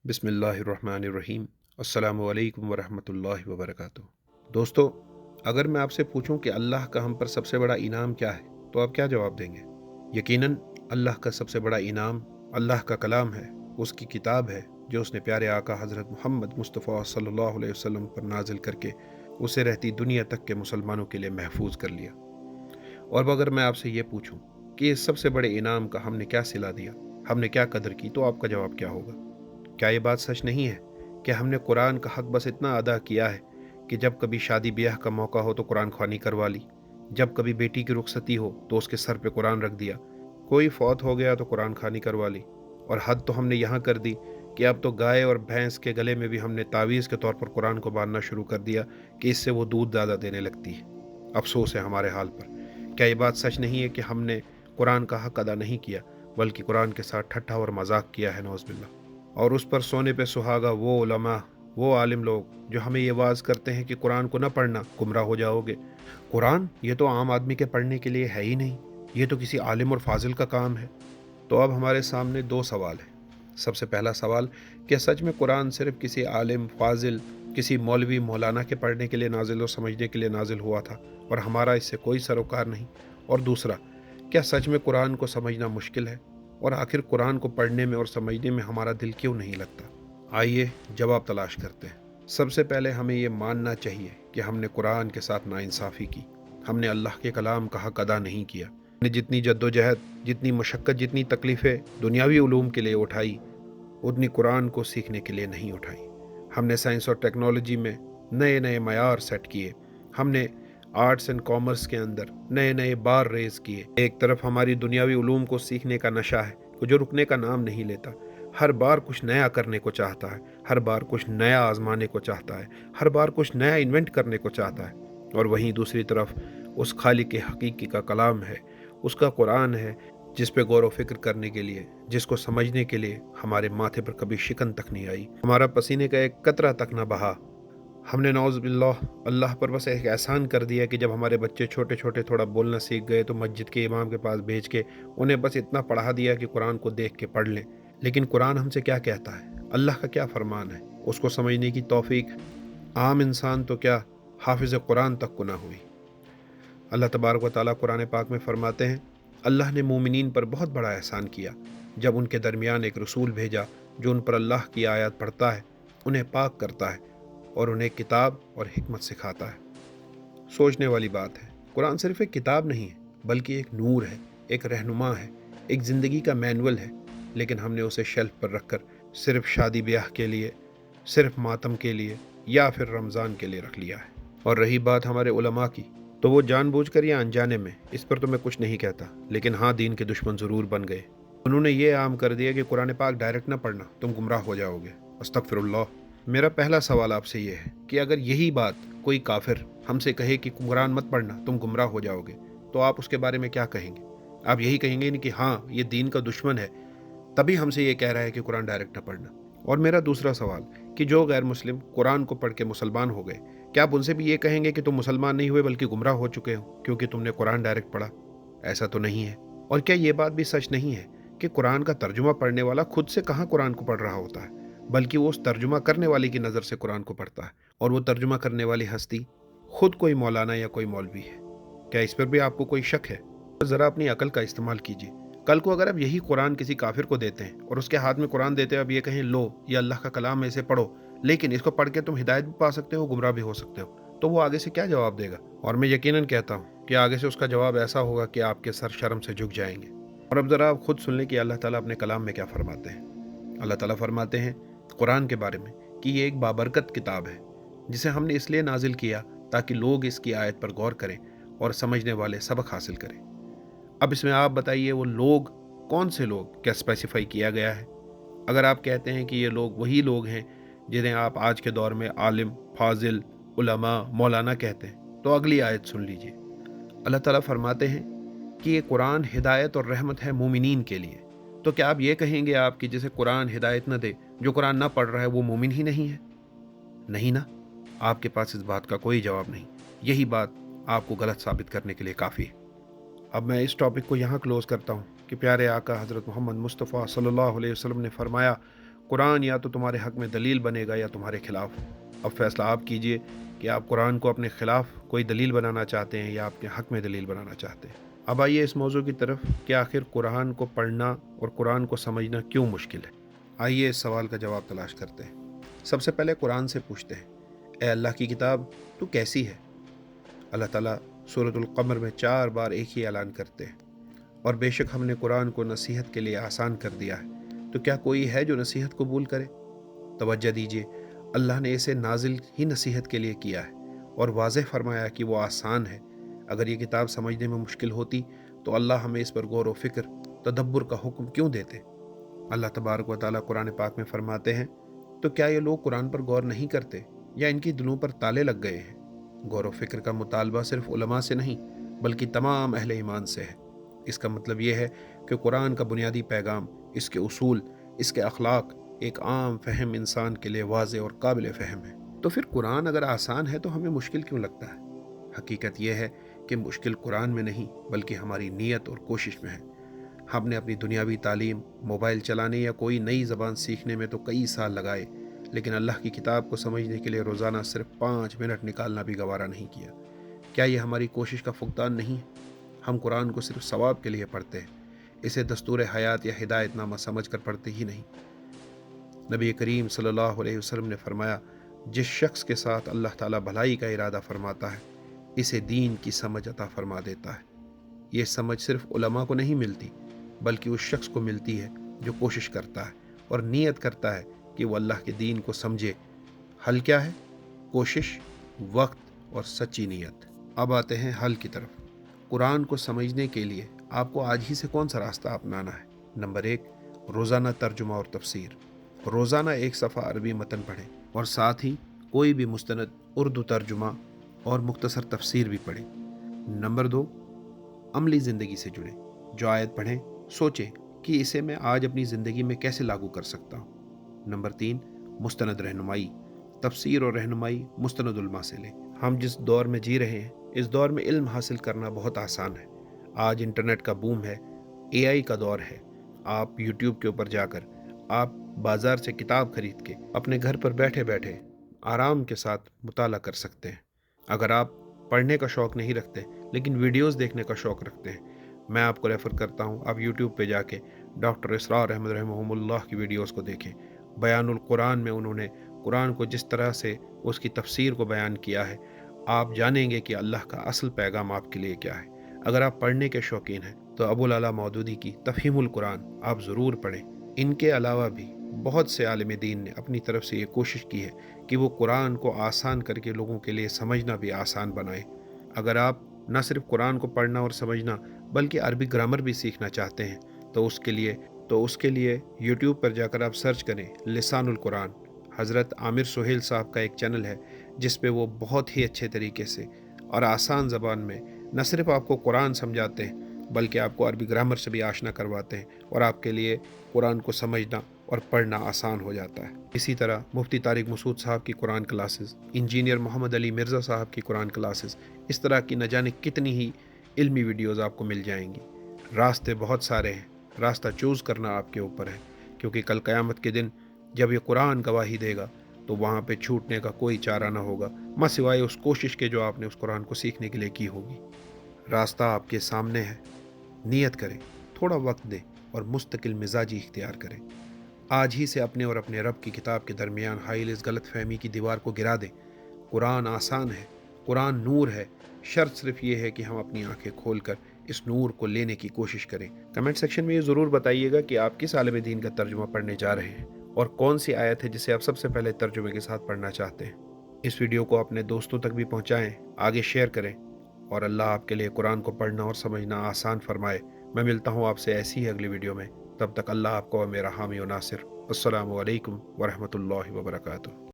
बिस्मिल्लाहिर्रहमानिर्रहीम। अस्सलामु अलैकुम वरहमतुल्लाहि वबरकातुहू। दोस्तों, अगर मैं आपसे पूछूं कि अल्लाह का हम पर सबसे बड़ा इनाम क्या है, तो आप क्या जवाब देंगे? यकीनन अल्लाह का सबसे बड़ा इनाम अल्लाह का कलाम है, उसकी किताब है जो उसने प्यारे आका हज़रत मोहम्मद मुस्तफ़ा सल्लल्लाहु अलैहि वसल्लम पर नाजिल करके उसे रहती दुनिया तक के मुसलमानों के लिए महफूज कर लिया। और अगर मैं आपसे ये पूछूं कि इस सबसे बड़े इनाम का हमने क्या सिला दिया, हमने क्या कदर की, तो आपका जवाब क्या होगा? क्या ये बात सच नहीं है कि हमने कुरान का हक बस इतना अदा किया है कि जब कभी शादी ब्याह का मौका हो तो कुरान ख्वानी करवा ली, जब कभी बेटी की रुखसती हो तो उसके सर पे कुरान रख दिया, कोई फौत हो गया तो कुरान खानी करवा ली, और हद तो हमने यहाँ कर दी कि अब तो गाय और भैंस के गले में भी हमने तावीज़ के तौर पर कुरान को बांधना शुरू कर दिया कि इससे वो दूध ज़्यादा देने लगती है। अफसोस है हमारे हाल पर। क्या ये बात सच नहीं है कि हमने कुरान का हक अदा नहीं किया, बल्कि कुरान के साथ ठट्ठा और मजाक किया है, नौज़ बिल्लाह। और उस पर सोने पे सुहागा वो उलमा, वो आलिम लोग जो हमें ये वाज करते हैं कि कुरान को न पढ़ना, गुमराह हो जाओगे। कुरान ये तो आम आदमी के पढ़ने के लिए है ही नहीं, ये तो किसी आलिम और फाजिल का काम है। तो अब हमारे सामने दो सवाल हैं। सबसे पहला सवाल, क्या सच में कुरान सिर्फ किसी आलिम फाजिल, किसी मौलवी मौलाना के पढ़ने के लिए नाजिल और समझने के लिए नाजिल हुआ था और हमारा इससे कोई सरोकार नहीं? और दूसरा, क्या सच में कुरान को समझना मुश्किल है, और आखिर कुरान को पढ़ने में और समझने में हमारा दिल क्यों नहीं लगता? आइए जवाब तलाश करते हैं। सबसे पहले हमें ये मानना चाहिए कि हमने कुरान के साथ नाइंसाफ़ी की। हमने अल्लाह के कलाम का हक अदा नहीं किया। हमने जितनी जद्दोजहद, जितनी मशक्क़त, जितनी तकलीफ़ें दुनियावी उलूम के लिए उठाई, उतनी कुरान को सीखने के लिए नहीं उठाई। हमने साइंस और टेक्नोलॉजी में नए नए मयार सेट किए। हमने आर्ट्स एंड कॉमर्स के अंदर नए नए बार रेज किए। एक तरफ हमारी दुनियावी उलूम को सीखने का नशा है जो रुकने का नाम नहीं लेता। हर बार कुछ नया करने को चाहता है, हर बार कुछ नया आजमाने को चाहता है, हर बार कुछ नया इन्वेंट करने को चाहता है। और वहीं दूसरी तरफ उस खालिक के हकीकी का कलाम है, उसका कुरान है, जिस पे गौर व फिक्र करने के लिए, जिसको समझने के लिए हमारे माथे पर कभी शिकन तक नहीं आई, हमारा पसीने का एक कतरा तक न बहा। हमने नौज़ बिल्लाह अल्लाह पर बस एक एहसान कर दिया कि जब हमारे बच्चे छोटे छोटे थोड़ा बोलना सीख गए तो मस्जिद के इमाम के पास भेज के उन्हें बस इतना पढ़ा दिया कि कुरान को देख के पढ़ लें। लेकिन कुरान हमसे क्या कहता है, अल्लाह का क्या फरमान है, उसको समझने की तौफीक आम इंसान तो क्या, हाफिज़ कुरान तक को ना हुई। अल्लाह तबारक व तआला कुरान पाक में फरमाते हैं, अल्लाह ने मोमिनीन पर बहुत बड़ा एहसान किया जब उनके दरमियान एक रसूल भेजा जो उन पर अल्लाह की आयत पढ़ता है, उन्हें पाक करता है और उन्हें किताब और हिकमत सिखाता है। सोचने वाली बात है, कुरान सिर्फ एक किताब नहीं है, बल्कि एक नूर है, एक रहनुमा है, एक ज़िंदगी का मैनुअल है। लेकिन हमने उसे शेल्फ पर रखकर सिर्फ शादी ब्याह के लिए, सिर्फ मातम के लिए या फिर रमज़ान के लिए रख लिया है। और रही बात हमारे उलमा की, तो वो जानबूझकर या अनजाने में, इस पर तो मैं कुछ नहीं कहता, लेकिन हाँ, दीन के दुश्मन ज़रूर बन गए। उन्होंने ये आम कर दिया कि कुरान पाक डायरेक्ट ना पढ़ना, तुम गुमराह हो जाओगे। अस्तगफिरुल्लाह। मेरा पहला सवाल आपसे ये है कि अगर यही बात कोई काफिर हमसे कहे कि कुरान मत पढ़ना, तुम गुमराह हो जाओगे, तो आप उसके बारे में क्या कहेंगे? आप यही कहेंगे नहीं कि हाँ, ये दीन का दुश्मन है, तभी हमसे ये कह रहा है कि कुरान डायरेक्ट ना पढ़ना? और मेरा दूसरा सवाल कि जो गैर मुस्लिम कुरान को पढ़ के मुसलमान हो गए, क्या आप उनसे भी ये कहेंगे कि तुम मुसलमान नहीं हुए बल्कि गुमराह हो चुके हो क्योंकि तुमने कुरान डायरेक्ट पढ़ा? ऐसा तो नहीं है। और क्या ये बात भी सच नहीं है कि कुरान का तर्जुमा पढ़ने वाला खुद से कहाँ कुरान को पढ़ रहा होता है, बल्कि वो उस तर्जुमा करने वाले की नज़र से कुरान को पढ़ता है, और वो तर्जुमा करने वाली हस्ती खुद कोई मौलाना या कोई मौलवी है? क्या इस पर भी आपको कोई शक है? ज़रा अपनी अकल का इस्तेमाल कीजिए। कल को अगर आप यही कुरान किसी काफिर को देते हैं और उसके हाथ में कुरान देते हैं, अब ये कहें लो ये अल्लाह का कलाम है, इसे पढ़ो, लेकिन इसको पढ़ के तुम हिदायत भी पा सकते हो, गुमराह भी हो सकते हो, तो वो आगे से क्या जवाब देगा? और मैं यकीनन कहता हूँ कि आगे से उसका जवाब ऐसा होगा कि आपके सर शर्म से झुक जाएंगे। और अब ज़रा आप खुद सुन लें कि अल्लाह ताला अपने कलाम में क्या फरमाते हैं। अल्लाह ताला फरमाते हैं कुरान के बारे में कि ये एक बाबरकत किताब है जिसे हमने इसलिए नाजिल किया ताकि लोग इसकी आयत पर गौर करें और समझने वाले सबक हासिल करें। अब इसमें आप बताइए वो लोग कौन से लोग, क्या स्पेसिफाई किया गया है? अगर आप कहते हैं कि ये लोग वही लोग हैं जिन्हें आप आज के दौर में आलिम, फाजिल, उलमा, मौलाना कहते हैं, तो अगली आयत सुन लीजिए। अल्लाह ताला फरमाते हैं कि ये कुरान हिदायत और रहमत है मोमिनीन के लिए। तो क्या आप ये कहेंगे आप कि जिसे कुरान हिदायत न दे, जो कुरान ना पढ़ रहा है, वो मोमिन ही नहीं है? नहीं ना। आपके पास इस बात का कोई जवाब नहीं। यही बात आपको गलत साबित करने के लिए काफ़ी है। अब मैं इस टॉपिक को यहाँ क्लोज़ करता हूँ कि प्यारे आका हज़रत मोहम्मद मुस्तफ़ा सल्लल्लाहु अलैहि वसल्लम ने फरमाया, कुरान या तो तुम्हारे हक में दलील बनेगा या तुम्हारे खिलाफ। अब फैसला आप कीजिए कि आप कुरान को अपने खिलाफ कोई दलील बनाना चाहते हैं या अपने हक में दलील बनाना चाहते हैं। अब आइए इस मौजू की तरफ कि आखिर कुरान को पढ़ना और कुरान को समझना क्यों मुश्किल है। आइए इस सवाल का जवाब तलाश करते हैं। सबसे पहले कुरान से पूछते हैं, ए अल्लाह की किताब, तू कैसी है? अल्लाह ताला सूरतुल क़मर में 4 बार एक ही ऐलान करते हैं, और बेशक हमने कुरान को नसीहत के लिए आसान कर दिया है, तो क्या कोई है जो नसीहत कबूल करे? तवज्जो दीजिए, अल्लाह ने इसे नाजिल ही नसीहत के लिए किया है और वाज़ेह फरमाया कि वो आसान है। अगर ये किताब समझने में मुश्किल होती तो अल्लाह हमें इस पर गौर व फिक्र तदब्बर का हुक्म क्यों देते? अल्लाह तबारक व तआला कुरान पाक में फरमाते हैं, तो क्या ये लोग कुरान पर गौर नहीं करते या इनकी दिलों पर ताले लग गए हैं? गौर व फिक्र का मुतालबा सिर्फ उलमा से नहीं बल्कि तमाम अहले ईमान से है। इसका मतलब ये है कि कुरान का बुनियादी पैगाम, इसके उसूल, इसके अखलाक एक आम फहम इंसान के लिए वाज़ेह और काबिल फ़हम है। तो फिर कुरान अगर आसान है तो हमें मुश्किल क्यों लगता है? हकीकत यह है कि मुश्किल कुरान में नहीं बल्कि हमारी नीयत और कोशिश में है। हमने अपनी दुनियावी तालीम, मोबाइल चलाने या कोई नई ज़बान सीखने में तो कई साल लगाए, लेकिन अल्लाह की किताब को समझने के लिए रोज़ाना सिर्फ 5 मिनट निकालना भी गवारा नहीं किया। क्या ये हमारी कोशिश का फुकदान नहीं है? हम कुरान को सिर्फ सवाब के लिए पढ़ते हैं, इसे दस्तूर हयात या हिदायतनामा समझ कर पढ़ते ही नहीं। नबी करीम सल्लल्लाहु अलैहि वसल्लम ने फरमाया, जिस शख्स के साथ अल्लाह ताला भलाई का इरादा फरमाता है, इसे दीन की समझ अता फरमा देता है। ये समझ सिर्फ उलमा को नहीं मिलती बल्कि उस शख्स को मिलती है जो कोशिश करता है और नीयत करता है कि वो अल्लाह के दीन को समझे। हल क्या है? कोशिश, वक्त और सच्ची नीयत। अब आते हैं हल की तरफ। कुरान को समझने के लिए आपको आज ही से कौन सा रास्ता अपनाना है? नंबर 1, रोज़ाना तर्जुमा और तफसीर। रोज़ाना एक सफ़ा अरबी मतन पढ़ें और साथ ही कोई भी मुस्तनद उर्दू तर्जुमा और मुख्तसर तफसीर भी पढ़ें। नंबर 2, अमली ज़िंदगी से जुड़ें। जो आयत पढ़ें सोचें कि इसे मैं आज अपनी ज़िंदगी में कैसे लागू कर सकता हूँ। नंबर 3, मुस्तनद रहनुमाई। तफसीर और रहनुमाई मुस्तनद उलमा से लें। हम जिस दौर में जी रहे हैं, इस दौर में इल्म हासिल करना बहुत आसान है। आज इंटरनेट का बूम है, AI का दौर है। आप यूट्यूब के ऊपर जाकर, आप बाज़ार से किताब खरीद के अपने घर पर बैठे बैठे आराम के साथ मुताला कर सकते हैं। अगर आप पढ़ने का शौक़ नहीं रखते लेकिन वीडियोस देखने का शौक़ रखते हैं, मैं आपको रेफ़र करता हूँ, आप यूट्यूब पे जाके डॉक्टर इसरार अहमद रहमहुल्लाह की वीडियोस को देखें। बयानुल कुरान में उन्होंने कुरान को जिस तरह से उसकी तफसीर को बयान किया है, आप जानेंगे कि अल्लाह का असल पैगाम आपके लिए क्या है। अगर आप पढ़ने के शौकीन हैं तो अबुल अला मौदूदी की तफ़हीमुल कुरान आप ज़रूर पढ़ें। इनके अलावा भी बहुत से आलिम दीन ने अपनी तरफ से ये कोशिश की है कि वो कुरान को आसान करके लोगों के लिए समझना भी आसान बनाए। अगर आप न सिर्फ कुरान को पढ़ना और समझना बल्कि अरबी ग्रामर भी सीखना चाहते हैं तो उसके लिए यूट्यूब पर जाकर आप सर्च करें लिसानुल कुरान। हज़रत आमिर सुहेल साहब का एक चैनल है जिस पे वो बहुत ही अच्छे तरीके से और आसान ज़बान में न सिर्फ आपको कुरान समझाते हैं बल्कि आपको अरबी ग्रामर से भी आशना करवाते हैं और आपके लिए कुरान को समझना और पढ़ना आसान हो जाता है। इसी तरह मुफ्ती तारिक मसूद साहब की कुरान क्लासेस, इंजीनियर मोहम्मद अली मिर्ज़ा साहब की कुरान क्लासेस, इस तरह की न जाने कितनी ही इल्मी वीडियोज़ आपको मिल जाएंगी। रास्ते बहुत सारे हैं, रास्ता चूज़ करना आपके ऊपर है, क्योंकि कल क़यामत के दिन जब ये कुरान गवाही देगा तो वहाँ पे छूटने का कोई चारा ना होगा मा सिवाय उस कोशिश के जो आपने उस कुरान को सीखने के लिए की होगी। रास्ता आपके सामने है, नियत करें, थोड़ा वक्त दें और मुस्तकिल मिजाजी इख्तियार करें। आज ही से अपने और अपने रब की किताब के दरमियान हाइल इस गलत फहमी की दीवार को गिरा दें। कुरान आसान है, कुरान नूर है, शर्त सिर्फ ये है कि हम अपनी आंखें खोलकर इस नूर को लेने की कोशिश करें। कमेंट सेक्शन में ये ज़रूर बताइएगा कि आप किस आलिम दीन का तर्जुमा पढ़ने जा रहे हैं और कौन सी आयत है जिसे आप सबसे पहले तर्जुमे के साथ पढ़ना चाहते हैं। इस वीडियो को अपने दोस्तों तक भी पहुँचाएँ, आगे शेयर करें और अल्लाह आपके लिए कुरान को पढ़ना और समझना आसान फरमाए। मैं मिलता हूँ आपसे ऐसी ही अगली वीडियो में। तब तक अल्लाह आपको और मेरा हामी और नासिर। अस्सलामु अलैकुम वरहमतुल्लाहि वबरकातुहू।